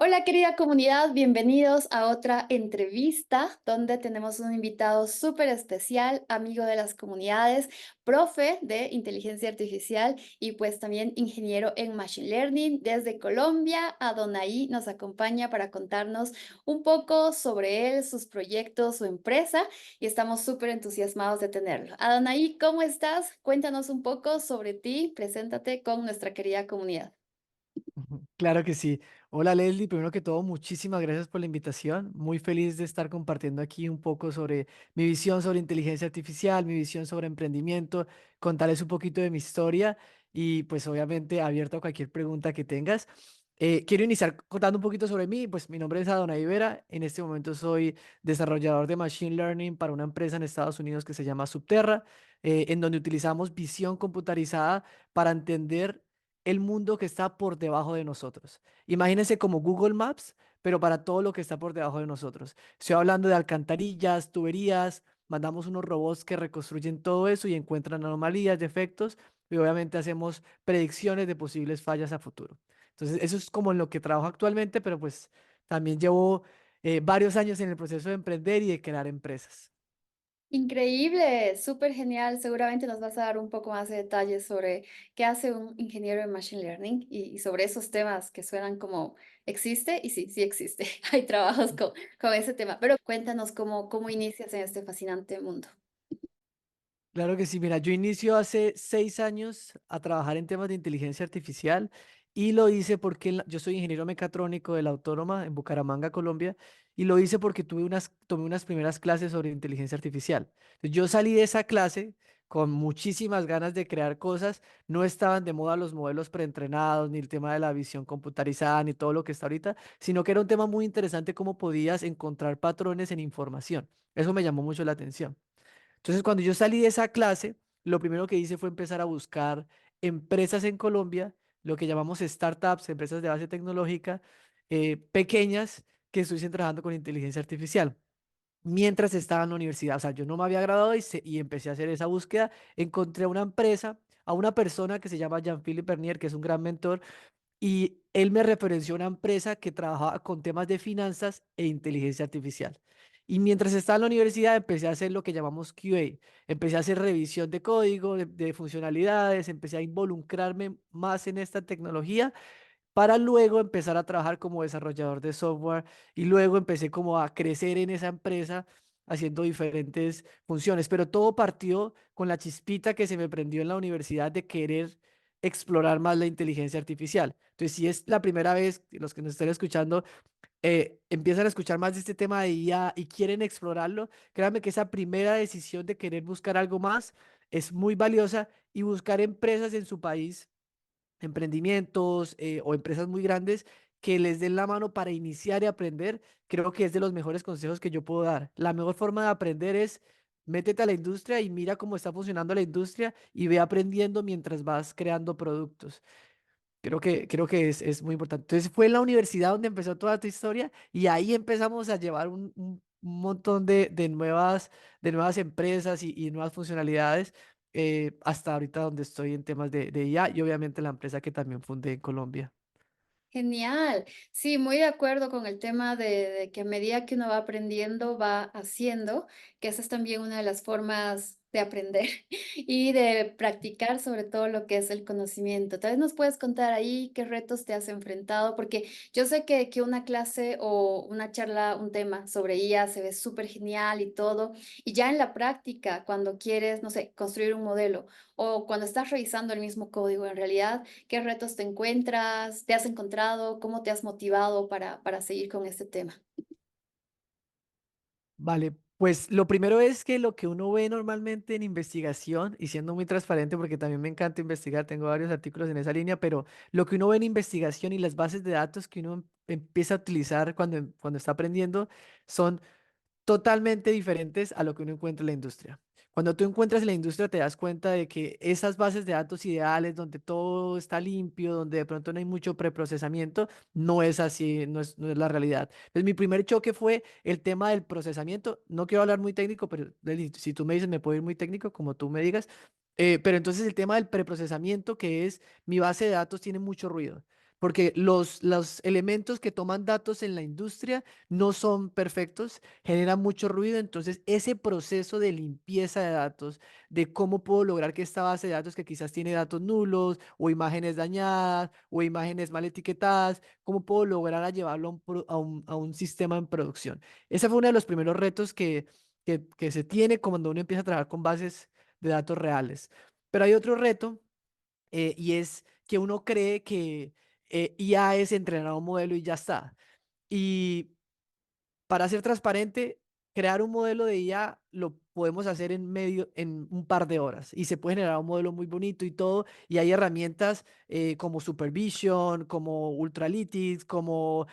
Hola querida comunidad, bienvenidos a otra entrevista donde tenemos un invitado súper especial, amigo de las comunidades, profe de inteligencia artificial y pues también ingeniero en Machine Learning desde Colombia. Adonai nos acompaña para contarnos un poco sobre él, sus proyectos, su empresa y estamos súper entusiasmados de tenerlo. Adonai, ¿cómo estás? Cuéntanos un poco sobre ti, preséntate con nuestra querida comunidad. Ujú, claro que sí. Hola Leslie, primero que todo, muchísimas gracias por la invitación. Muy feliz de estar compartiendo aquí un poco sobre mi visión sobre inteligencia artificial, mi visión sobre emprendimiento, contarles un poquito de mi historia y pues obviamente abierto a cualquier pregunta que tengas. Quiero iniciar contando un poquito sobre mí. Pues mi nombre es Adonai Vera. En este momento soy desarrollador de Machine Learning para una empresa en Estados Unidos que se llama Subterra, en donde utilizamos visión computarizada para entender el mundo que está por debajo de nosotros. Imagínense como Google Maps, pero para todo lo que está por debajo de nosotros. Estoy hablando de alcantarillas, tuberías, mandamos unos robots que reconstruyen todo eso y encuentran anomalías, defectos, y obviamente hacemos predicciones de posibles fallas a futuro. Entonces, eso es como en lo que trabajo actualmente, pero pues también llevo varios años en el proceso de emprender y de crear empresas. Increíble, súper genial. Seguramente nos vas a dar un poco más de detalles sobre qué hace un ingeniero en Machine Learning y sobre esos temas que suenan como existe y sí, sí existe. Hay trabajos con ese tema, pero cuéntanos cómo inicias en este fascinante mundo. Claro que sí, mira, yo inicio hace 6 años a trabajar en temas de inteligencia artificial y lo hice porque yo soy ingeniero mecatrónico de la Autónoma en Bucaramanga, Colombia, y lo hice porque tomé unas primeras clases sobre inteligencia artificial. Entonces, yo salí de esa clase con muchísimas ganas de crear cosas, no estaban de moda los modelos preentrenados, ni el tema de la visión computarizada, ni todo lo que está ahorita, sino que era un tema muy interesante cómo podías encontrar patrones en información. Eso me llamó mucho la atención. Entonces, cuando yo salí de esa clase, lo primero que hice fue empezar a buscar empresas en Colombia, lo que llamamos startups, empresas de base tecnológica, pequeñas que estuviesen trabajando con inteligencia artificial. Mientras estaba en la universidad, o sea, yo no me había graduado y empecé a hacer esa búsqueda, encontré una empresa, a una persona que se llama Jean-Philippe Bernier, que es un gran mentor, y él me referenció a una empresa que trabajaba con temas de finanzas e inteligencia artificial. Y mientras estaba en la universidad empecé a hacer lo que llamamos QA. Empecé a hacer revisión de código, de funcionalidades, empecé a involucrarme más en esta tecnología para luego empezar a trabajar como desarrollador de software y luego empecé como a crecer en esa empresa haciendo diferentes funciones, pero todo partió con la chispita que se me prendió en la universidad de querer explorar más la inteligencia artificial. Entonces, si es la primera vez, los que nos estén escuchando, empiezan a escuchar más de este tema de IA y quieren explorarlo, créanme que esa primera decisión de querer buscar algo más es muy valiosa y buscar empresas en su país, emprendimientos o empresas muy grandes que les den la mano para iniciar y aprender, creo que es de los mejores consejos que yo puedo dar. La mejor forma de aprender es métete a la industria y mira cómo está funcionando la industria y ve aprendiendo mientras vas creando productos. Creo que es muy importante. Entonces fue en la universidad donde empezó toda tu historia y ahí empezamos a llevar un montón de nuevas empresas y nuevas funcionalidades, hasta ahorita donde estoy en temas de IA y obviamente la empresa que también fundé en Colombia. Genial. Sí, muy de acuerdo con el tema de que a medida que uno va aprendiendo, va haciendo, que esa es también una de las formas de aprender y de practicar sobre todo lo que es el conocimiento. Tal vez nos puedes contar ahí qué retos te has enfrentado, porque yo sé que una clase o una charla, un tema sobre IA se ve súper genial y todo, y ya en la práctica, cuando quieres, no sé, construir un modelo o cuando estás revisando el mismo código, en realidad ¿qué retos te encuentras? ¿Te has encontrado? ¿Cómo te has motivado para seguir con este tema? Vale, pues lo primero es que lo que uno ve normalmente en investigación, y siendo muy transparente porque también me encanta investigar, tengo varios artículos en esa línea, pero lo que uno ve en investigación y las bases de datos que uno empieza a utilizar cuando está aprendiendo son totalmente diferentes a lo que uno encuentra en la industria. Cuando tú encuentras en la industria te das cuenta de que esas bases de datos ideales, donde todo está limpio, donde de pronto no hay mucho preprocesamiento, no es así, no es la realidad. Entonces, mi primer choque fue el tema del procesamiento. No quiero hablar muy técnico, pero Leli, si tú me dices, me puedo ir muy técnico, como tú me digas. Pero entonces el tema del preprocesamiento, que es mi base de datos tiene mucho ruido. porque los elementos que toman datos en la industria no son perfectos, generan mucho ruido, entonces ese proceso de limpieza de datos, de cómo puedo lograr que esta base de datos que quizás tiene datos nulos o imágenes dañadas o imágenes mal etiquetadas, cómo puedo lograr a llevarlo a un sistema en producción. Ese fue uno de los primeros retos que se tiene cuando uno empieza a trabajar con bases de datos reales. Pero hay otro reto y es que uno cree que IA es entrenar un modelo y ya está. Y para ser transparente, crear un modelo de IA lo podemos hacer en un par de horas y se puede generar un modelo muy bonito y todo. Y hay herramientas como Supervision, como Ultralytics, como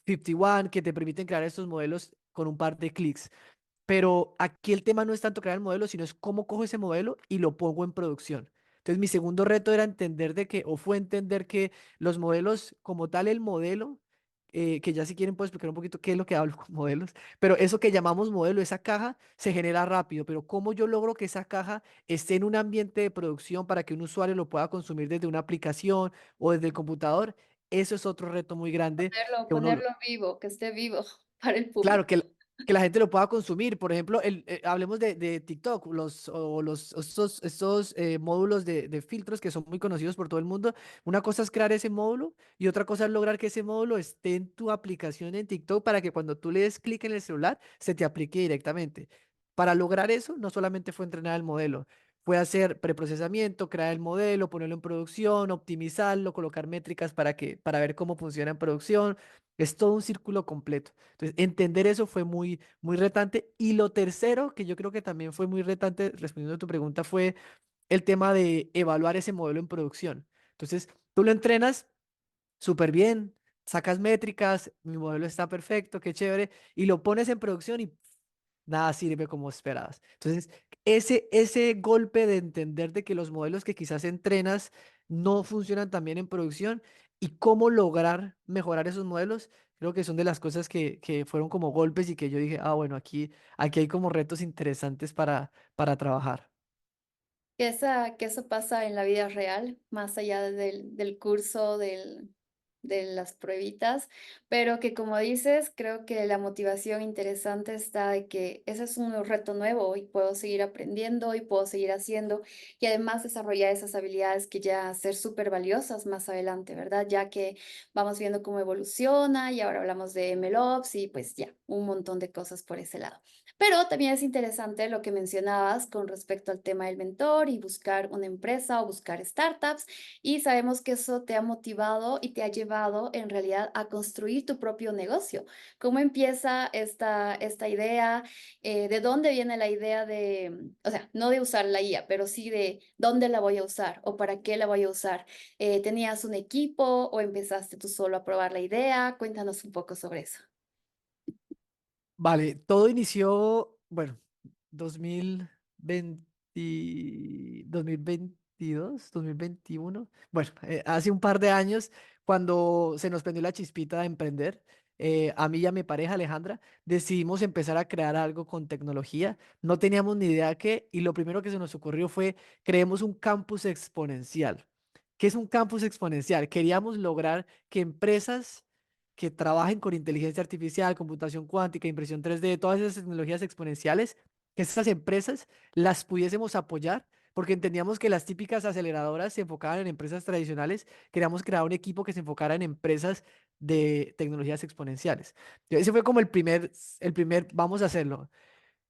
51 que te permiten crear estos modelos con un par de clics. Pero aquí el tema no es tanto crear el modelo, sino es cómo cojo ese modelo y lo pongo en producción. Entonces, mi segundo reto era entender de que, o fue entender que los modelos, como tal, el modelo, que ya si quieren puedo explicar un poquito qué es lo que hablo con modelos, pero eso que llamamos modelo, esa caja, se genera rápido, pero cómo yo logro que esa caja esté en un ambiente de producción para que un usuario lo pueda consumir desde una aplicación o desde el computador, eso es otro reto muy grande que uno, Ponerlo vivo, que esté vivo para el claro, público. que la gente lo pueda consumir. Por ejemplo, hablemos de TikTok, estos módulos de filtros que son muy conocidos por todo el mundo. Una cosa es crear ese módulo y otra cosa es lograr que ese módulo esté en tu aplicación en TikTok para que cuando tú le des clic en el celular se te aplique directamente. Para lograr eso, no solamente fue entrenar el modelo, fue hacer preprocesamiento, crear el modelo, ponerlo en producción, optimizarlo, colocar métricas para ver cómo funciona en producción. Es todo un círculo completo. Entonces, entender eso fue muy, muy retante. Y lo tercero, que yo creo que también fue muy retante, respondiendo a tu pregunta, fue el tema de evaluar ese modelo en producción. Entonces, tú lo entrenas súper bien, sacas métricas, mi modelo está perfecto, qué chévere, y lo pones en producción y nada sirve como esperabas. Entonces, ese golpe de entender de que los modelos que quizás entrenas no funcionan tan bien en producción y cómo lograr mejorar esos modelos, creo que son de las cosas que fueron como golpes y que yo dije, ah, bueno, aquí hay como retos interesantes para trabajar. Que eso pasa en la vida real, más allá del curso, de las pruebitas, pero que como dices, creo que la motivación interesante está de que ese es un reto nuevo y puedo seguir aprendiendo y puedo seguir haciendo y además desarrollar esas habilidades que ya ser súper valiosas más adelante, ¿verdad? Ya que vamos viendo cómo evoluciona y ahora hablamos de MLOps y pues ya, un montón de cosas por ese lado. Pero también es interesante lo que mencionabas con respecto al tema del mentor y buscar una empresa o buscar startups. Y sabemos que eso te ha motivado y te ha llevado en realidad a construir tu propio negocio. ¿Cómo empieza esta idea? ¿De dónde viene la idea de, o sea, no de usar la IA, pero sí de dónde la voy a usar o para qué la voy a usar? ¿Tenías un equipo o empezaste tú solo a probar la idea? Cuéntanos un poco sobre eso. Vale, todo inició, bueno, 2020, 2022, 2021. Bueno, hace un par de años, cuando se nos prendió la chispita de emprender, a mí y a mi pareja Alejandra, decidimos empezar a crear algo con tecnología. No teníamos ni idea qué, y lo primero que se nos ocurrió fue, creemos un campus exponencial. ¿Qué es un campus exponencial? Queríamos lograr que empresas que trabajen con inteligencia artificial, computación cuántica, impresión 3D, todas esas tecnologías exponenciales, que esas empresas las pudiésemos apoyar, porque entendíamos que las típicas aceleradoras se enfocaban en empresas tradicionales, queríamos crear un equipo que se enfocara en empresas de tecnologías exponenciales. Ese fue como el primer, vamos a hacerlo.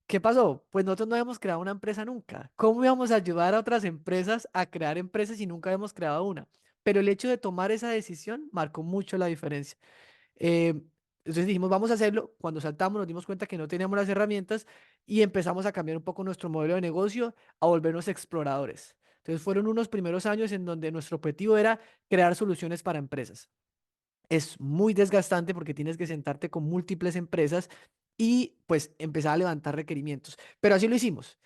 ¿Qué pasó? Pues nosotros no habíamos creado una empresa nunca. ¿Cómo íbamos a ayudar a otras empresas a crear empresas si nunca habíamos creado una? Pero el hecho de tomar esa decisión marcó mucho la diferencia. Eh, entonces dijimos, vamos a hacerlo. Cuando saltamos nos dimos cuenta que no teníamos las herramientas y empezamos a cambiar un poco nuestro modelo de negocio, a volvernos exploradores. Entonces fueron unos primeros años en donde nuestro objetivo era crear soluciones para empresas. Es muy desgastante porque tienes que sentarte con múltiples empresas y pues empezar a levantar requerimientos. Pero así lo hicimos.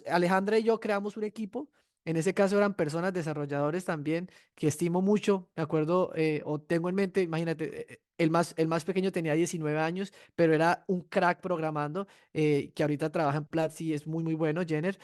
Alejandra y yo creamos un equipo. En ese caso eran personas desarrolladores también que estimo mucho. Me acuerdo o tengo en mente, imagínate, el más pequeño tenía 19 años, pero era un crack programando que ahorita trabaja en Platzi y es muy, muy bueno, Jenner.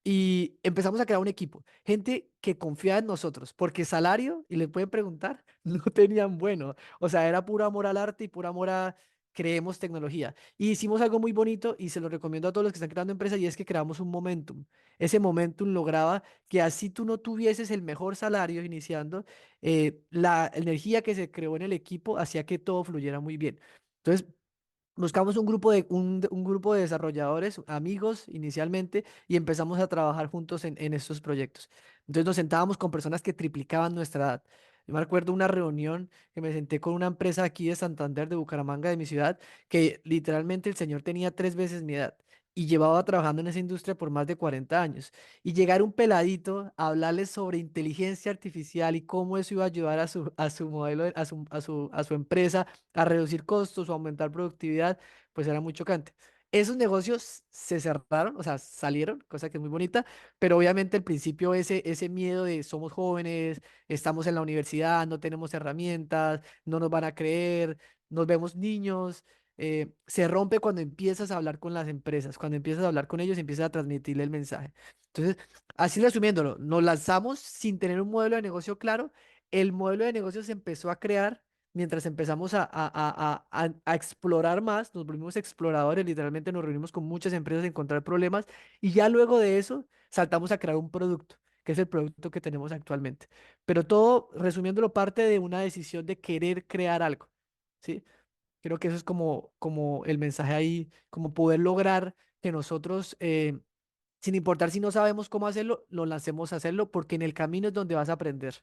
Y empezamos a crear un equipo, gente que confiaba en nosotros, porque salario, y le pueden preguntar, no tenían bueno. O sea, era puro amor al arte y puro amor a creemos tecnología. Y hicimos algo muy bonito y se lo recomiendo a todos los que están creando empresas y es que creamos un momentum. Ese momentum lograba que así tú no tuvieses el mejor salario iniciando, la energía que se creó en el equipo hacía que todo fluyera muy bien. Entonces, buscamos un grupo de desarrolladores, amigos inicialmente, y empezamos a trabajar juntos en estos proyectos. Entonces nos sentábamos con personas que triplicaban nuestra edad. Yo me acuerdo una reunión que me senté con una empresa aquí de Santander, de Bucaramanga, de mi ciudad, que literalmente el señor tenía 3 veces mi edad y llevaba trabajando en esa industria por más de 40 años. Y llegar un peladito a hablarles sobre inteligencia artificial y cómo eso iba a ayudar a su modelo, a su empresa a reducir costos o aumentar productividad, pues era muy chocante. Esos negocios se cerraron, o sea, salieron, cosa que es muy bonita, pero obviamente al principio ese miedo de somos jóvenes, estamos en la universidad, no tenemos herramientas, no nos van a creer, nos vemos niños, se rompe cuando empiezas a hablar con las empresas, cuando empiezas a hablar con ellos, empiezas a transmitirle el mensaje. Entonces, así resumiéndolo, nos lanzamos sin tener un modelo de negocio claro, el modelo de negocio se empezó a crear mientras empezamos a explorar más, nos volvimos exploradores, literalmente nos reunimos con muchas empresas a encontrar problemas y ya luego de eso saltamos a crear un producto, que es el producto que tenemos actualmente. Pero todo, resumiéndolo, parte de una decisión de querer crear algo, ¿sí? Creo que eso es como el mensaje ahí, como poder lograr que nosotros, sin importar si no sabemos cómo hacerlo, lo lancemos a hacerlo porque en el camino es donde vas a aprender.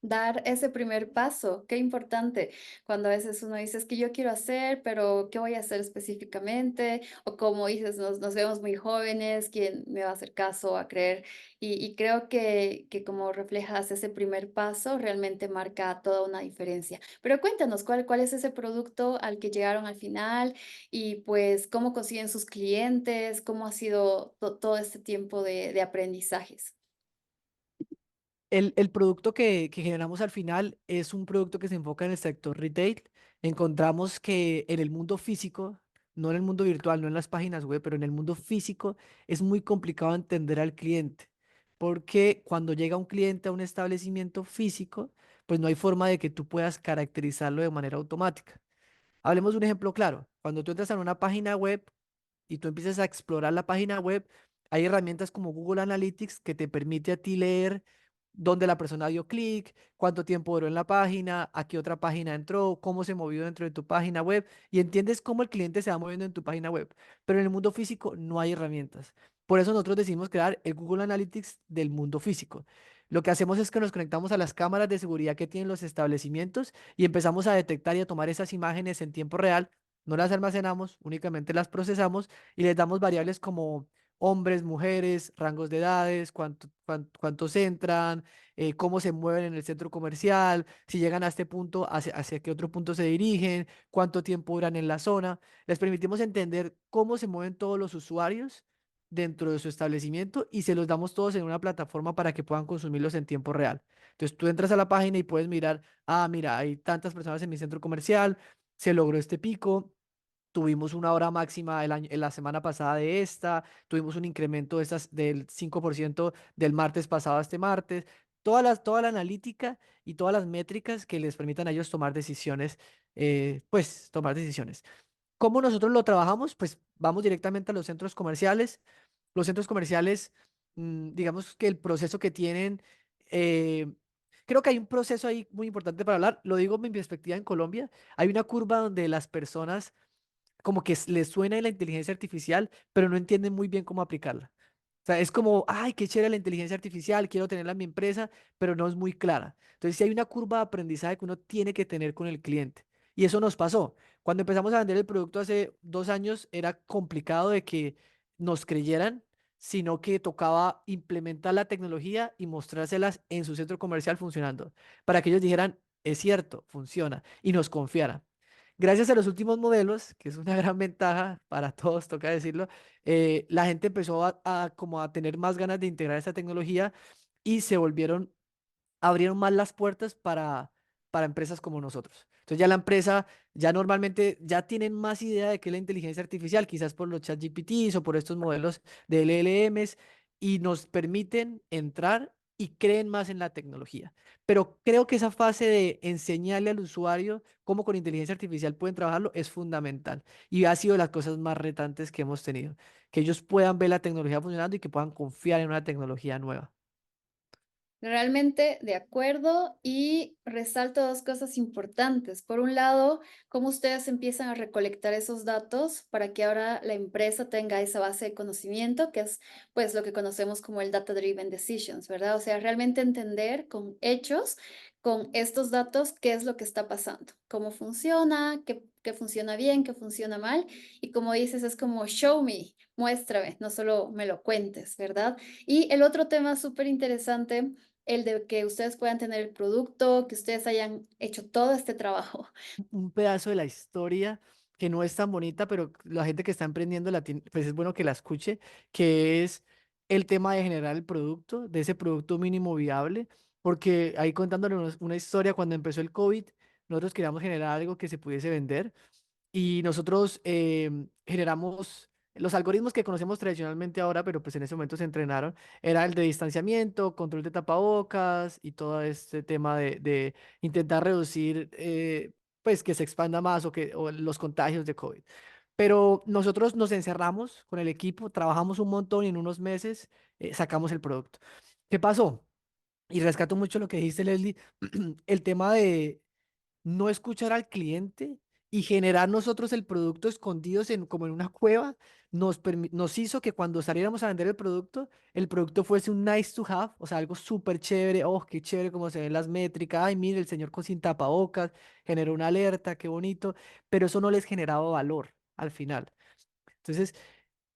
Dar ese primer paso, qué importante. Cuando a veces uno dice, es que yo quiero hacer, pero ¿qué voy a hacer específicamente? O como dices, nos vemos muy jóvenes, ¿quién me va a hacer caso, a creer? Y creo que como reflejas ese primer paso, realmente marca toda una diferencia. Pero cuéntanos, ¿cuál es ese producto al que llegaron al final? Y pues, ¿cómo consiguen sus clientes? ¿Cómo ha sido todo este tiempo de aprendizajes? El producto que generamos al final es un producto que se enfoca en el sector retail. Encontramos que en el mundo físico, no en el mundo virtual, no en las páginas web, pero en el mundo físico es muy complicado entender al cliente, porque cuando llega un cliente a un establecimiento físico, pues no hay forma de que tú puedas caracterizarlo de manera automática. Hablemos de un ejemplo claro. Cuando tú entras a una página web, y tú empiezas a explorar la página web, hay herramientas como Google Analytics que te permite a ti leer dónde la persona dio clic, cuánto tiempo duró en la página, a qué otra página entró, cómo se movió dentro de tu página web y entiendes cómo el cliente se va moviendo en tu página web. Pero en el mundo físico no hay herramientas. Por eso nosotros decidimos crear el Google Analytics del mundo físico. Lo que hacemos es que nos conectamos a las cámaras de seguridad que tienen los establecimientos y empezamos a detectar y a tomar esas imágenes en tiempo real. No las almacenamos, únicamente las procesamos y les damos variables como hombres, mujeres, rangos de edades, cuántos entran, cómo se mueven en el centro comercial, si llegan a este punto, hacia qué otro punto se dirigen, cuánto tiempo duran en la zona. Les permitimos entender cómo se mueven todos los usuarios dentro de su establecimiento y se los damos todos en una plataforma para que puedan consumirlos en tiempo real. Entonces tú entras a la página y puedes mirar, ah, mira, hay tantas personas en mi centro comercial, se logró este pico. Tuvimos una hora máxima en la semana pasada de esta, tuvimos un incremento de estas del 5% del martes pasado a este martes. Toda la analítica y todas las métricas que les permitan a ellos tomar decisiones, pues tomar decisiones. ¿Cómo nosotros lo trabajamos? Pues vamos directamente a los centros comerciales. Los centros comerciales, digamos que el proceso que tienen, eh, creo que hay un proceso ahí muy importante para hablar. Lo digo en mi perspectiva en Colombia. Hay una curva donde las personas como que les suena la inteligencia artificial, pero no entienden muy bien cómo aplicarla. O sea, es como, ay, qué chévere la inteligencia artificial, quiero tenerla en mi empresa, pero no es muy clara. Entonces, sí hay una curva de aprendizaje que uno tiene que tener con el cliente. Y eso nos pasó. Cuando empezamos a vender el producto hace 2 años, era complicado de que nos creyeran, sino que tocaba implementar la tecnología y mostrárselas en su centro comercial funcionando, para que ellos dijeran, es cierto, funciona, y nos confiaran. Gracias a los últimos modelos, que es una gran ventaja para todos, toca decirlo, la gente empezó como a tener más ganas de integrar esta tecnología y se volvieron, abrieron más las puertas para empresas como nosotros. Entonces ya la empresa, ya normalmente, ya tienen más idea de qué es la inteligencia artificial, quizás por los chat GPTs o por estos modelos de LLMs, y nos permiten entrar y creen más en la tecnología. Pero creo que esa fase de enseñarle al usuario cómo con inteligencia artificial pueden trabajarlo es fundamental y ha sido de las cosas más retantes que hemos tenido, que ellos puedan ver la tecnología funcionando y que puedan confiar en una tecnología nueva. Realmente de acuerdo y resalto dos cosas importantes. Por un lado, cómo ustedes empiezan a recolectar esos datos para que ahora la empresa tenga esa base de conocimiento, que es pues lo que conocemos como el Data Driven Decisions, ¿verdad? O sea, realmente entender con hechos, con estos datos, qué es lo que está pasando, cómo funciona, qué funciona bien, qué funciona mal. Y como dices, es como show me, muéstrame, no solo me lo cuentes, ¿verdad? Y el otro tema súper interesante, el de que ustedes puedan tener el producto, que ustedes hayan hecho todo este trabajo. Un pedazo de la historia que no es tan bonita, pero la gente que está emprendiendo pues es bueno que la escuche, que es el tema de generar el producto, de ese producto mínimo viable, porque ahí contándole una historia, cuando empezó el COVID, nosotros queríamos generar algo que se pudiese vender y nosotros generamos los algoritmos que conocemos tradicionalmente ahora, pero pues en ese momento se entrenaron, era el de distanciamiento, control de tapabocas y todo este tema de intentar reducir, pues que se expanda más o los contagios de COVID. Pero nosotros nos encerramos con el equipo, trabajamos un montón y en unos meses sacamos el producto. ¿Qué pasó? Y rescato mucho lo que dijiste, Leslie, el tema de no escuchar al cliente y generar nosotros el producto escondidos como en una cueva, nos hizo que cuando saliéramos a vender el producto fuese un nice to have, o sea, algo súper chévere, oh, qué chévere cómo se ven las métricas, ay, mire, el señor con sin tapabocas, generó una alerta, qué bonito, pero eso no les generaba valor al final. Entonces,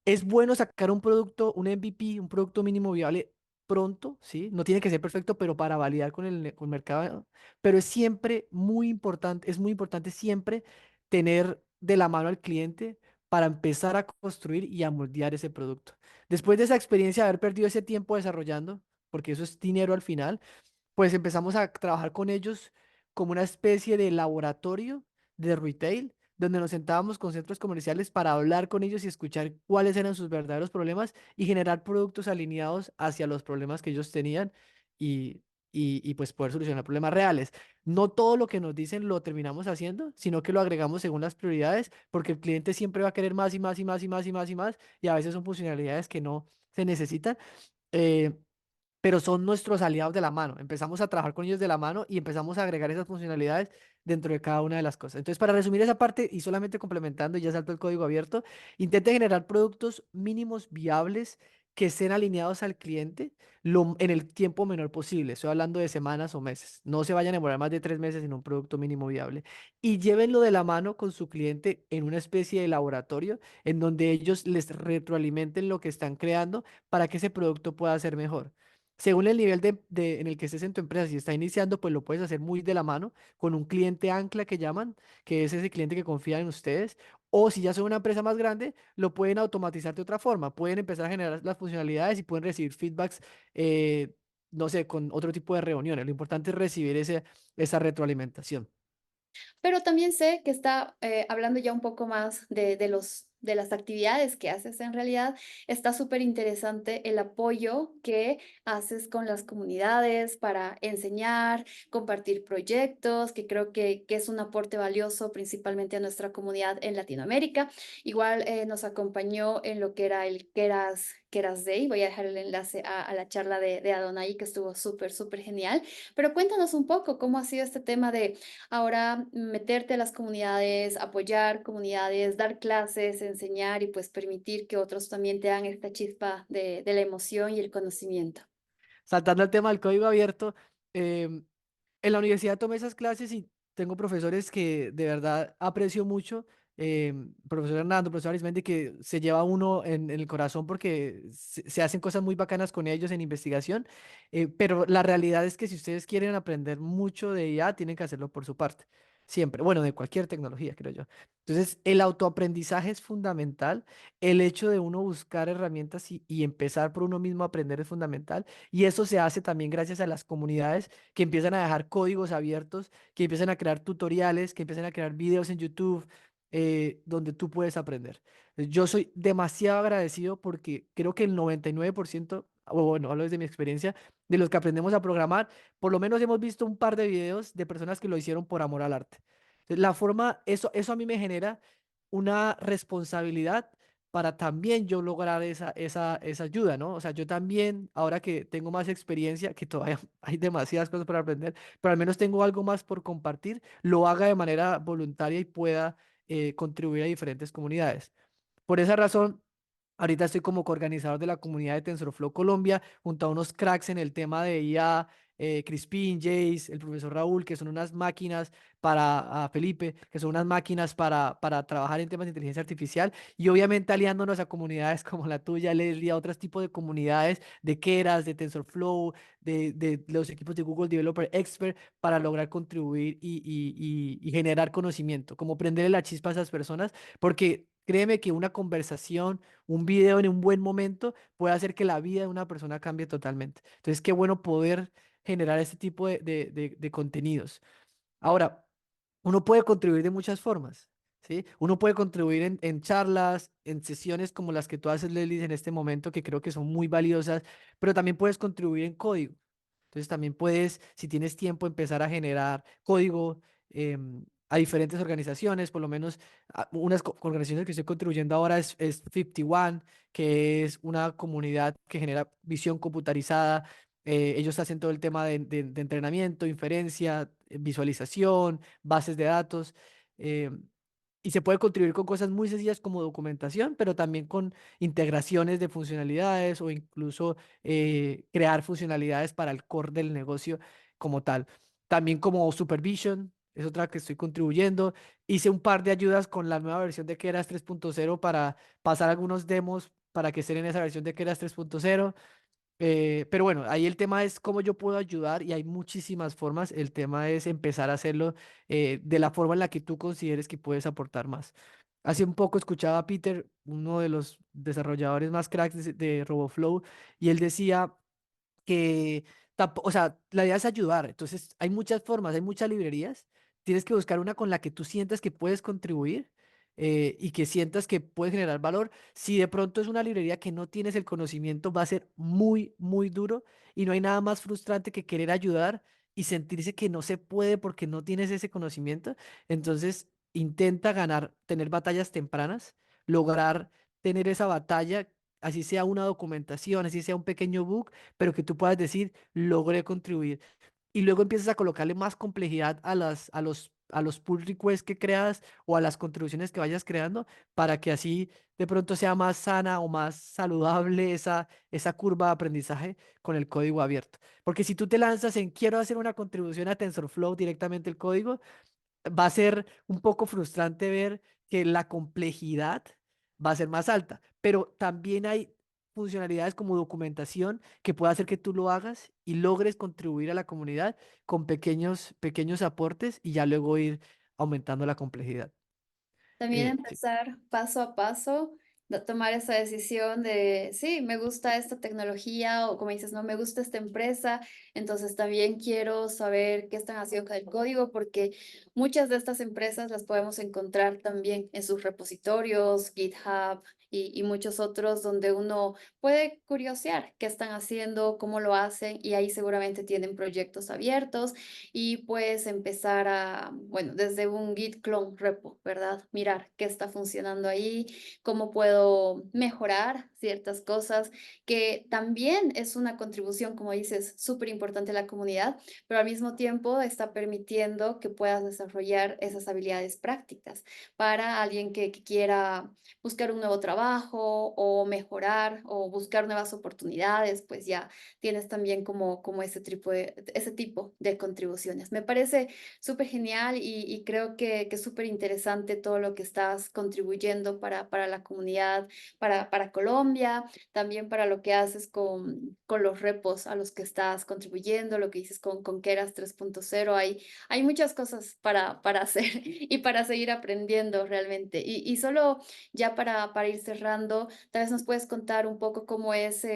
es bueno sacar un producto, un MVP, un producto mínimo viable pronto, ¿sí? No tiene que ser perfecto, pero para validar con el mercado. Pero es siempre muy importante, es muy importante siempre tener de la mano al cliente para empezar a construir y a moldear ese producto. Después de esa experiencia de haber perdido ese tiempo desarrollando, porque eso es dinero al final, pues empezamos a trabajar con ellos como una especie de laboratorio de retail, donde nos sentábamos con centros comerciales para hablar con ellos y escuchar cuáles eran sus verdaderos problemas y generar productos alineados hacia los problemas que ellos tenían y, y pues poder solucionar problemas reales. No todo lo que nos dicen lo terminamos haciendo, sino que lo agregamos según las prioridades, porque el cliente siempre va a querer más y más y más y más y más y más, y a veces son funcionalidades que no se necesitan. eh, pero son nuestros aliados de la mano. Empezamos a trabajar con ellos de la mano y empezamos a agregar esas funcionalidades dentro de cada una de las cosas. Entonces, para resumir esa parte y solamente complementando, y ya salto el código abierto, intente generar productos mínimos viables que estén alineados al cliente en el tiempo menor posible. Estoy hablando de semanas o meses. No se vayan a demorar más de 3 meses en un producto mínimo viable. Y llévenlo de la mano con su cliente en una especie de laboratorio en donde ellos les retroalimenten lo que están creando para que ese producto pueda ser mejor. Según el nivel en el que estés en tu empresa, si está iniciando, pues lo puedes hacer muy de la mano con un cliente ancla que llaman, que es ese cliente que confía en ustedes. O si ya son una empresa más grande, lo pueden automatizar de otra forma. Pueden empezar a generar las funcionalidades y pueden recibir feedbacks, no sé, con otro tipo de reuniones. Lo importante es recibir esa retroalimentación. Pero también sé que está hablando ya un poco más de las actividades que haces en realidad. Está súper interesante el apoyo que haces con las comunidades para enseñar, compartir proyectos, que creo que es un aporte valioso principalmente a nuestra comunidad en Latinoamérica. Igual nos acompañó en lo que era el Keras Day. Voy a dejar el enlace a la charla de Adonai, que estuvo súper, súper genial. Pero cuéntanos un poco cómo ha sido este tema de ahora meterte a las comunidades, apoyar comunidades, dar clases, enseñar y pues permitir que otros también te dan esta chispa de la emoción y el conocimiento. Saltando al tema del código abierto, em, en la universidad tomé esas clases y tengo profesores que de verdad aprecio mucho. Profesor Hernando, profesor Arismendi, que se lleva uno en el corazón porque se hacen cosas muy bacanas con ellos en investigación. Pero la realidad es que si ustedes quieren aprender mucho de IA, tienen que hacerlo por su parte. Siempre. Bueno, de cualquier tecnología, creo yo. Entonces, el autoaprendizaje es fundamental. El hecho de uno buscar herramientas y empezar por uno mismo a aprender es fundamental. Y eso se hace también gracias a las comunidades que empiezan a dejar códigos abiertos, que empiezan a crear tutoriales, que empiezan a crear videos en YouTube, donde tú puedes aprender. Yo soy demasiado agradecido porque creo que el 99%, o bueno, hablo desde mi experiencia, de los que aprendemos a programar, por lo menos hemos visto un par de videos de personas que lo hicieron por amor al arte. Entonces, la forma, eso a mí me genera una responsabilidad para también yo lograr esa ayuda, ¿no? O sea, yo también, ahora que tengo más experiencia, que todavía hay demasiadas cosas para aprender, pero al menos tengo algo más por compartir, lo haga de manera voluntaria y pueda contribuir a diferentes comunidades. Por esa razón, ahorita estoy como coorganizador de la comunidad de TensorFlow Colombia, junto a unos cracks en el tema de IA, Crispin, Jace, el profesor Raúl, que son unas máquinas para Felipe, que son unas máquinas para trabajar en temas de inteligencia artificial, y obviamente aliándonos a comunidades como la tuya, Leslie, a otros tipos de comunidades de Keras, de TensorFlow, de los equipos de Google Developer Expert, para lograr contribuir y generar conocimiento, como prenderle la chispa a esas personas, porque créeme que una conversación, un video en un buen momento puede hacer que la vida de una persona cambie totalmente. Entonces, qué bueno poder generar este tipo de contenidos. Ahora, uno puede contribuir de muchas formas, ¿sí? Uno puede contribuir en charlas, en sesiones como las que tú haces, Leslie, en este momento, que creo que son muy valiosas, pero también puedes contribuir en código. Entonces también puedes, si tienes tiempo, empezar a generar código a diferentes organizaciones, por lo menos unas organizaciones que estoy contribuyendo ahora es 51, que es una comunidad que genera visión computarizada. Ellos hacen todo el tema de entrenamiento, inferencia, visualización, bases de datos. eh, y se puede contribuir con cosas muy sencillas como documentación, pero también con integraciones de funcionalidades o incluso crear funcionalidades para el core del negocio como tal. También como supervision, es otra que estoy contribuyendo. Hice un par de ayudas con la nueva versión de Keras 3.0 para pasar algunos demos para que estén en esa versión de Keras 3.0. Pero bueno, ahí el tema es cómo yo puedo ayudar y hay muchísimas formas. El tema es empezar a hacerlo de la forma en la que tú consideres que puedes aportar más. Hace un poco escuchaba a Peter, uno de los desarrolladores más cracks de RoboFlow, y él decía que, o sea, la idea es ayudar. Entonces, hay muchas formas, hay muchas librerías. Tienes que buscar una con la que tú sientas que puedes contribuir y que sientas que puedes generar valor. Si de pronto es una librería que no tienes el conocimiento, va a ser muy, muy duro y no hay nada más frustrante que querer ayudar y sentirse que no se puede porque no tienes ese conocimiento. Entonces, intenta ganar, tener batallas tempranas, lograr tener esa batalla, así sea una documentación, así sea un pequeño bug, pero que tú puedas decir, logré contribuir. Y luego empiezas a colocarle más complejidad a los pull requests que creas o a las contribuciones que vayas creando para que así de pronto sea más sana o más saludable esa curva de aprendizaje con el código abierto. Porque si tú te lanzas en quiero hacer una contribución a TensorFlow directamente el código, va a ser un poco frustrante ver que la complejidad va a ser más alta, pero también hay funcionalidades como documentación que puede hacer que tú lo hagas y logres contribuir a la comunidad con pequeños, pequeños aportes y ya luego ir aumentando la complejidad. También Sí. empezar paso a paso, tomar esa decisión de, sí, me gusta esta tecnología o como dices, no me gusta esta empresa, entonces también quiero saber qué están haciendo con el código porque muchas de estas empresas las podemos encontrar también en sus repositorios, GitHub y muchos otros donde uno puede curiosear qué están haciendo, cómo lo hacen y ahí seguramente tienen proyectos abiertos y puedes empezar a, bueno, desde un Git clone repo, ¿verdad? Mirar qué está funcionando ahí, cómo puedo mejorar ciertas cosas, que también es una contribución, como dices, súper importante a la comunidad, pero al mismo tiempo está permitiendo que puedas desarrollar esas habilidades prácticas para alguien que quiera buscar un nuevo trabajo o mejorar o buscar nuevas oportunidades, pues ya tienes también como ese tipo de contribuciones. Me parece súper genial y creo que es súper interesante todo lo que estás contribuyendo para la comunidad, para Colombia, también para lo que haces con los repos a los que estás contribuyendo, lo que dices con Keras 3.0. Hay muchas cosas para hacer y para seguir aprendiendo realmente. Y solo ya para ir cerrando, tal vez nos puedes contar un poco cómo es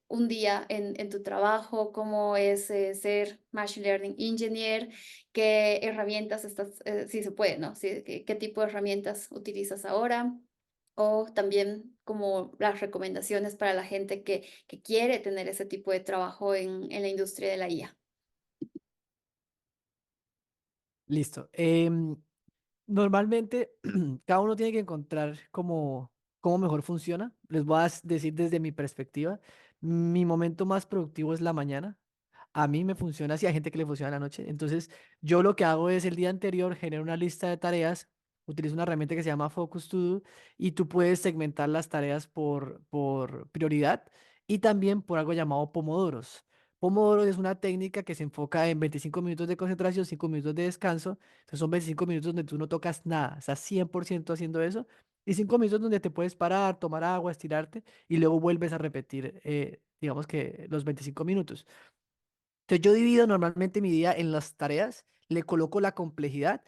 un día en tu trabajo, cómo es ser Machine Learning Engineer, qué herramientas estás, si se puede, ¿no? Sí, qué tipo de herramientas utilizas ahora. o también como las recomendaciones para la gente que quiere tener ese tipo de trabajo en la industria de la IA. Listo. Normalmente, cada uno tiene que encontrar cómo mejor funciona. Les voy a decir desde mi perspectiva, mi momento más productivo es la mañana. A mí me funciona así, hay gente que le funciona en la noche. Entonces, yo lo que hago es el día anterior genero una lista de tareas, utilizo una herramienta que se llama Focus To Do y tú puedes segmentar las tareas por prioridad y también por algo llamado pomodoros. Pomodoro es una técnica que se enfoca en 25 minutos de concentración, 5 minutos de descanso. Entonces son 25 minutos donde tú no tocas nada, estás 100% haciendo eso. Y 5 minutos donde te puedes parar, tomar agua, estirarte y luego vuelves a repetir, digamos que los 25 minutos. Entonces yo divido normalmente mi día en las tareas, le coloco la complejidad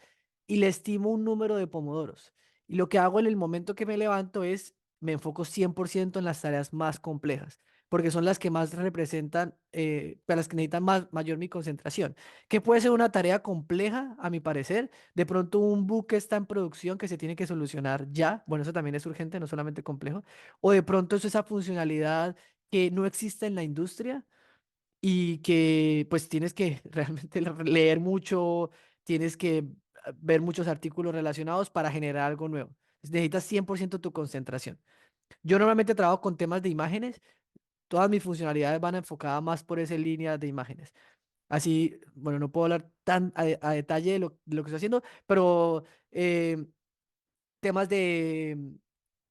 y le estimo un número de pomodoros. Y lo que hago en el momento que me levanto es, me enfoco 100% en las tareas más complejas, porque son las que más representan, para las que necesitan mayor mi concentración. ¿Qué puede ser una tarea compleja, a mi parecer? De pronto un bug que está en producción que se tiene que solucionar ya. Bueno, eso también es urgente, no solamente complejo. O de pronto es esa funcionalidad que no existe en la industria y que pues tienes que realmente leer mucho, tienes que ver muchos artículos relacionados para generar algo nuevo. Necesitas 100% tu concentración. Yo normalmente trabajo con temas de imágenes, todas mis funcionalidades van enfocadas más por esa línea de imágenes. Así, bueno, no puedo hablar tan a detalle de lo que estoy haciendo, pero temas de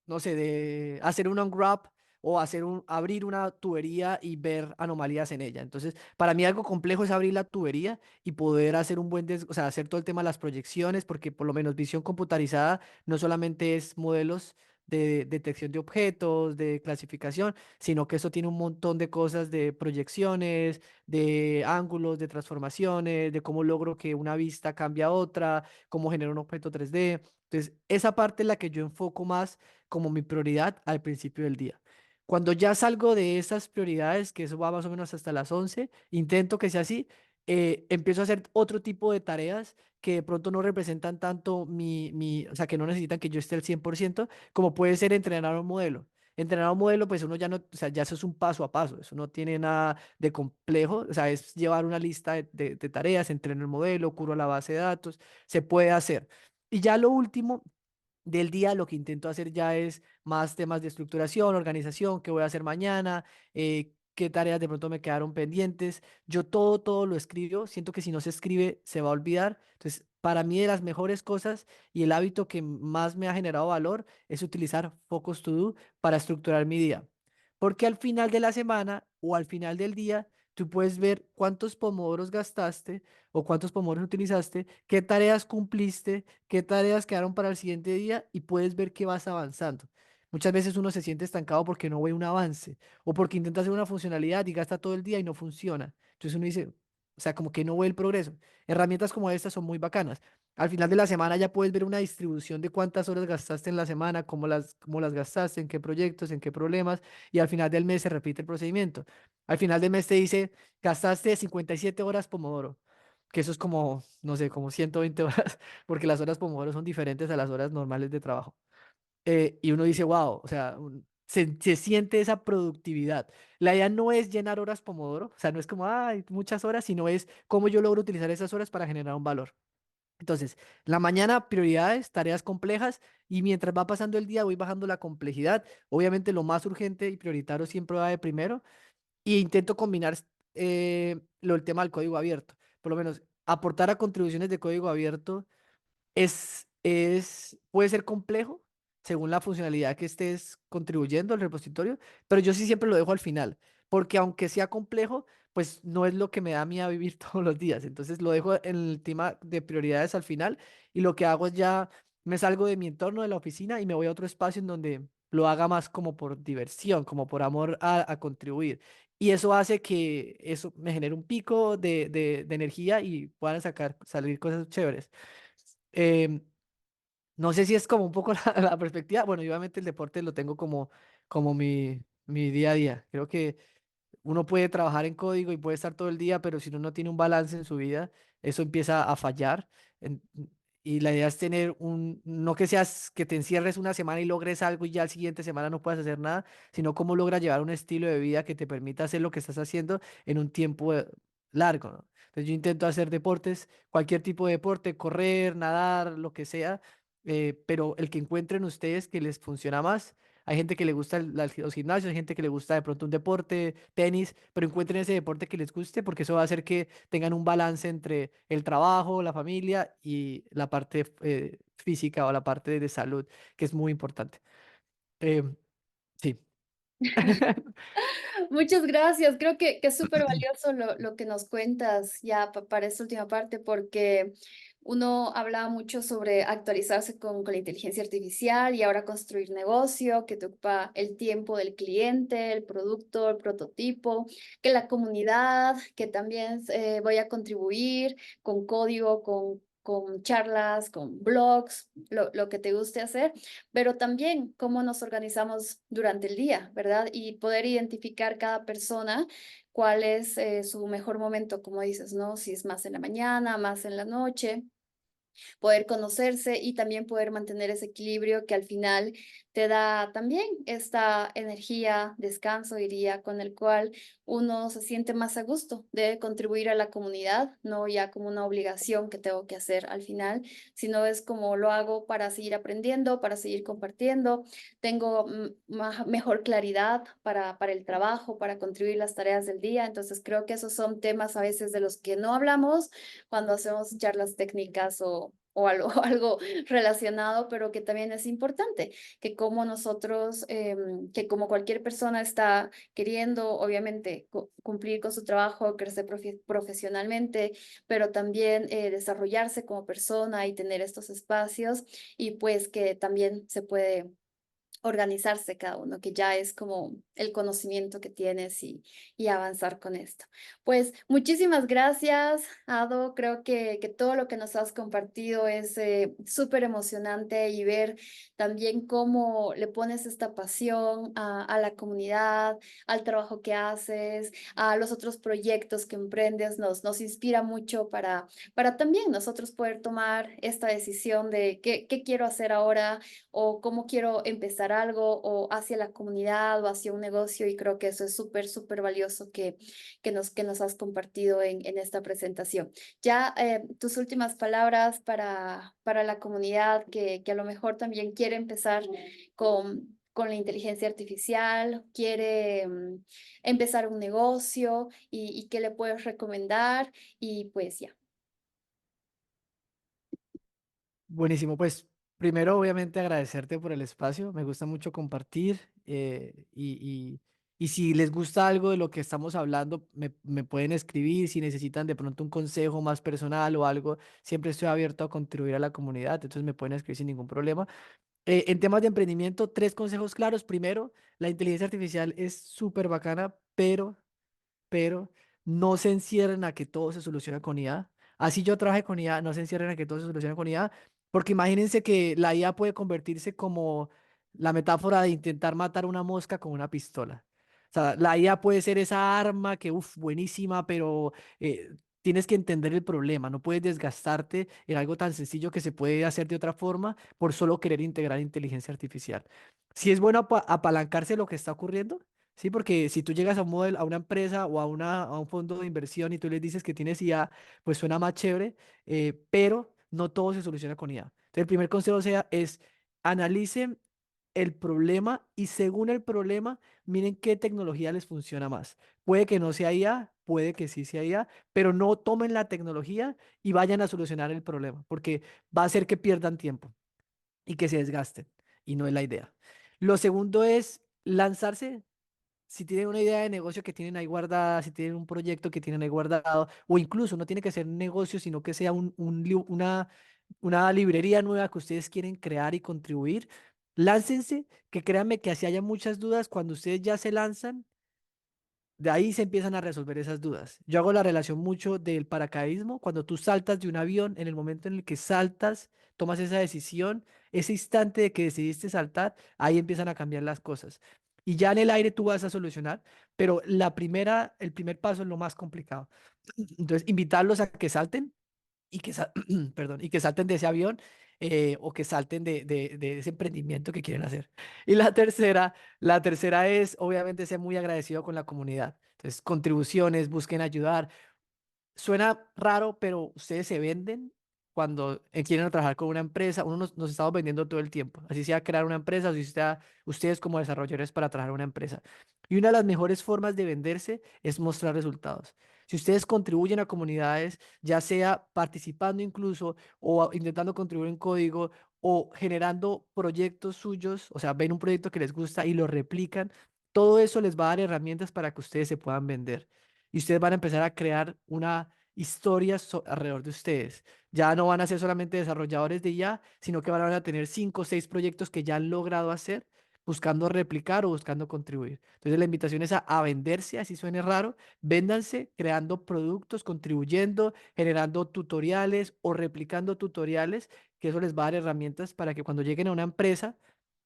no sé, de hacer un unwrap o abrir una tubería y ver anomalías en ella. Entonces, para mí algo complejo es abrir la tubería y poder hacer o sea, hacer todo el tema de las proyecciones, porque por lo menos visión computarizada no solamente es modelos de detección de objetos, de clasificación, sino que eso tiene un montón de cosas de proyecciones, de ángulos, de transformaciones, de cómo logro que una vista cambie a otra, cómo genero un objeto 3D. Entonces, esa parte es la que yo enfoco más como mi prioridad al principio del día. Cuando ya salgo de esas prioridades, que eso va más o menos hasta las 11, intento que sea así, empiezo a hacer otro tipo de tareas que de pronto no representan tanto o sea, que no necesitan que yo esté al 100%, como puede ser entrenar un modelo. Entrenar un modelo, pues uno ya no, o sea, ya eso es un paso a paso, eso no tiene nada de complejo, o sea, es llevar una lista de tareas, entrenar el modelo, curo la base de datos, se puede hacer. Y ya lo último del día lo que intento hacer ya es más temas de estructuración, organización, qué voy a hacer mañana, qué tareas de pronto me quedaron pendientes. Yo todo lo escribo, siento que si no se escribe se va a olvidar. Entonces, para mí de las mejores cosas y el hábito que más me ha generado valor es utilizar Focus To Do para estructurar mi día. Porque al final de la semana o al final del día, tú puedes ver cuántos pomodoros gastaste o cuántos pomodoros utilizaste, qué tareas cumpliste, qué tareas quedaron para el siguiente día y puedes ver que vas avanzando. Muchas veces uno se siente estancado porque no ve un avance o porque intenta hacer una funcionalidad y gasta todo el día y no funciona. Entonces uno dice, o sea, como que no ve el progreso. Herramientas como estas son muy bacanas. Al final de la semana ya puedes ver una distribución de cuántas horas gastaste en la semana, cómo las gastaste, en qué proyectos, en qué problemas, y al final del mes se repite el procedimiento. Al final del mes te dice, gastaste 57 horas Pomodoro, que eso es como, no sé, como 120 horas, porque las horas Pomodoro son diferentes a las horas normales de trabajo. Y uno dice, wow, o sea, se siente esa productividad. La idea no es llenar horas Pomodoro, o sea, no es como, ay, muchas horas, sino es cómo yo logro utilizar esas horas para generar un valor. Entonces, la mañana, prioridades, tareas complejas, y mientras va pasando el día, voy bajando la complejidad. Obviamente, lo más urgente y prioritario siempre va de primero, y intento combinar el tema del código abierto. Por lo menos, aportar a contribuciones de código abierto puede ser complejo según la funcionalidad que estés contribuyendo al repositorio, pero yo sí siempre lo dejo al final, porque aunque sea complejo, pues no es lo que me da a mí a vivir todos los días. Entonces lo dejo en el tema de prioridades al final y lo que hago es ya me salgo de mi entorno de la oficina y me voy a otro espacio en donde lo haga más como por diversión, como por amor a contribuir. Y eso hace que eso me genere un pico de energía y puedan salir cosas chéveres. Em, no sé si es como un poco la perspectiva. Bueno, y obviamente el deporte lo tengo como mi día a día. Creo que uno puede trabajar en código y puede estar todo el día, pero si uno no tiene un balance en su vida, eso empieza a fallar. En- Y la idea es tener no que seas, que te encierres una semana y logres algo y ya la siguiente semana no puedas hacer nada, sino cómo logras llevar un estilo de vida que te permita hacer lo que estás haciendo en un tiempo largo, ¿no? Entonces yo intento hacer deportes, cualquier tipo de deporte, correr, nadar, lo que sea, pero el que encuentren ustedes que les funciona más. Hay gente que le gusta los gimnasios, hay gente que le gusta de pronto un deporte, tenis, pero encuentren ese deporte que les guste porque eso va a hacer que tengan un balance entre el trabajo, la familia y la parte física o la parte de salud, que es muy importante. Eh, sí. Muchas gracias. Creo que es súper valioso lo que nos cuentas ya para esta última parte, porque uno habla mucho sobre actualizarse con la inteligencia artificial y ahora construir negocio, que te ocupa el tiempo del cliente, el producto, el prototipo, que la comunidad, que también voy a contribuir con código, con charlas, con blogs, lo que te guste hacer, pero también cómo nos organizamos durante el día, ¿verdad? Y poder identificar cada persona cuál es su mejor momento, como dices, ¿no? Si es más en la mañana, más en la noche, poder conocerse y también poder mantener ese equilibrio que al final te da también esta energía, descanso, diría, con el cual uno se siente más a gusto de contribuir a la comunidad, no ya como una obligación que tengo que hacer al final, sino es como lo hago para seguir aprendiendo, para seguir compartiendo, tengo mejor claridad para el trabajo, para contribuir las tareas del día, entonces creo que esos son temas a veces de los que no hablamos cuando hacemos charlas técnicas o algo, algo relacionado, pero que también es importante, que como nosotros, que como cualquier persona está queriendo, obviamente, cumplir con su trabajo, crecer profesionalmente, pero también desarrollarse como persona y tener estos espacios y pues que también se puede organizarse cada uno, que ya es como el conocimiento que tienes y avanzar con esto. Pues muchísimas gracias, Ado. Creo que todo lo que nos has compartido es súper emocionante y ver también cómo le pones esta pasión a la comunidad, al trabajo que haces, a los otros proyectos que emprendes. Nos inspira mucho para también nosotros poder tomar esta decisión de qué quiero hacer ahora o cómo quiero empezar algo o hacia la comunidad o hacia un negocio y creo que eso es súper, súper valioso que nos has compartido en esta presentación. Ya tus últimas palabras para la comunidad que a lo mejor también quiere empezar con la inteligencia artificial, quiere empezar un negocio y qué le puedes recomendar y pues ya. Buenísimo, pues primero obviamente agradecerte por el espacio, me gusta mucho compartir y si les gusta algo de lo que estamos hablando, me pueden escribir, si necesitan de pronto un consejo más personal o algo, siempre estoy abierto a contribuir a la comunidad, entonces me pueden escribir sin ningún problema. En temas de emprendimiento, tres consejos claros. Primero, la inteligencia artificial es súper bacana, pero no se encierren a que todo se soluciona con IA. Así yo trabaje con IA, no se encierren a que todo se soluciona con IA, porque imagínense que la IA puede convertirse como la metáfora de intentar matar una mosca con una pistola. O sea, la IA puede ser esa arma que, uff, buenísima, pero tienes que entender el problema. No puedes desgastarte en algo tan sencillo que se puede hacer de otra forma por solo querer integrar inteligencia artificial. Si es bueno apalancarse lo que está ocurriendo. Sí, porque si tú llegas a un modelo, a una empresa o a un fondo de inversión y tú les dices que tienes IA, pues suena más chévere, pero no todo se soluciona con IA. Entonces, el primer consejo es analicen el problema y según el problema, miren qué tecnología les funciona más. Puede que no sea IA, puede que sí sea IA, pero no tomen la tecnología y vayan a solucionar el problema, porque va a hacer que pierdan tiempo y que se desgasten, y no es la idea. Lo segundo es lanzarse si tienen una idea de negocio que tienen ahí guardada, si tienen un proyecto que tienen ahí guardado, o incluso no tiene que ser un negocio, sino que sea una librería nueva que ustedes quieren crear y contribuir, láncense, que créanme que así haya muchas dudas, cuando ustedes ya se lanzan, de ahí se empiezan a resolver esas dudas. Yo hago la relación mucho del paracaidismo. Cuando tú saltas de un avión, en el momento en el que saltas, tomas esa decisión, ese instante de que decidiste saltar, ahí empiezan a cambiar las cosas. Y ya en el aire tú vas a solucionar, pero el primer paso es lo más complicado. Entonces, invitarlos a que salten y que, perdón, y que salten de ese avión o que salten de ese emprendimiento que quieren hacer. Y la tercera es obviamente ser muy agradecido con la comunidad. Entonces, contribuciones, busquen ayudar. Suena raro, pero ustedes se venden cuando quieren trabajar con una empresa. Uno nos estamos vendiendo todo el tiempo. Así sea crear una empresa, o si sea ustedes como desarrolladores para trabajar en una empresa. Y una de las mejores formas de venderse es mostrar resultados. Si ustedes contribuyen a comunidades, ya sea participando incluso o intentando contribuir en código o generando proyectos suyos, o sea, ven un proyecto que les gusta y lo replican, todo eso les va a dar herramientas para que ustedes se puedan vender y ustedes van a empezar a crear una historia alrededor de ustedes. Ya no van a ser solamente desarrolladores de IA, sino que van a tener 5 o 6 proyectos que ya han logrado hacer, buscando replicar o buscando contribuir. Entonces la invitación es a venderse, así suene raro, véndanse creando productos, contribuyendo, generando tutoriales o replicando tutoriales, que eso les va a dar herramientas para que cuando lleguen a una empresa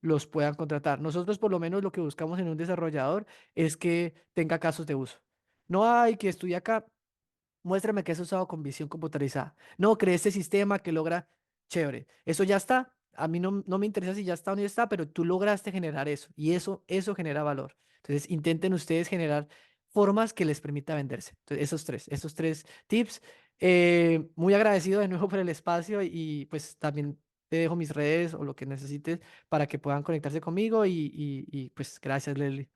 los puedan contratar. Nosotros por lo menos lo que buscamos en un desarrollador es que tenga casos de uso. No hay que estudiar acá. Muéstrame que has usado con visión computarizada. No, creé este sistema que logra. Chévere. Eso ya está. A mí no me interesa si ya está o no está, pero tú lograste generar eso y eso genera valor. Entonces, intenten ustedes generar formas que les permita venderse. Entonces, esos tres tips. Muy agradecido de nuevo por el espacio y pues también te dejo mis redes o lo que necesites para que puedan conectarse conmigo y pues gracias, Leslie.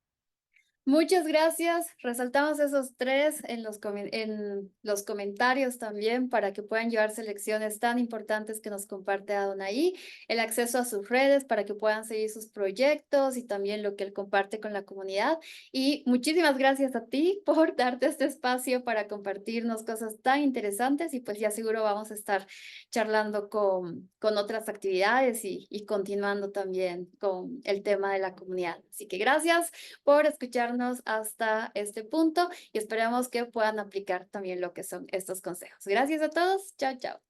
Muchas gracias. Resaltamos esos tres en en los comentarios también para que puedan llevarse lecciones tan importantes que nos comparte Adonai, el acceso a sus redes para que puedan seguir sus proyectos y también lo que él comparte con la comunidad. Y muchísimas gracias a ti por darte este espacio para compartirnos cosas tan interesantes y pues ya seguro vamos a estar charlando con otras actividades y continuando también con el tema de la comunidad. Así que gracias por escucharnos hasta este punto y esperamos que puedan aplicar también lo que son estos consejos. Gracias a todos. Chao, chao.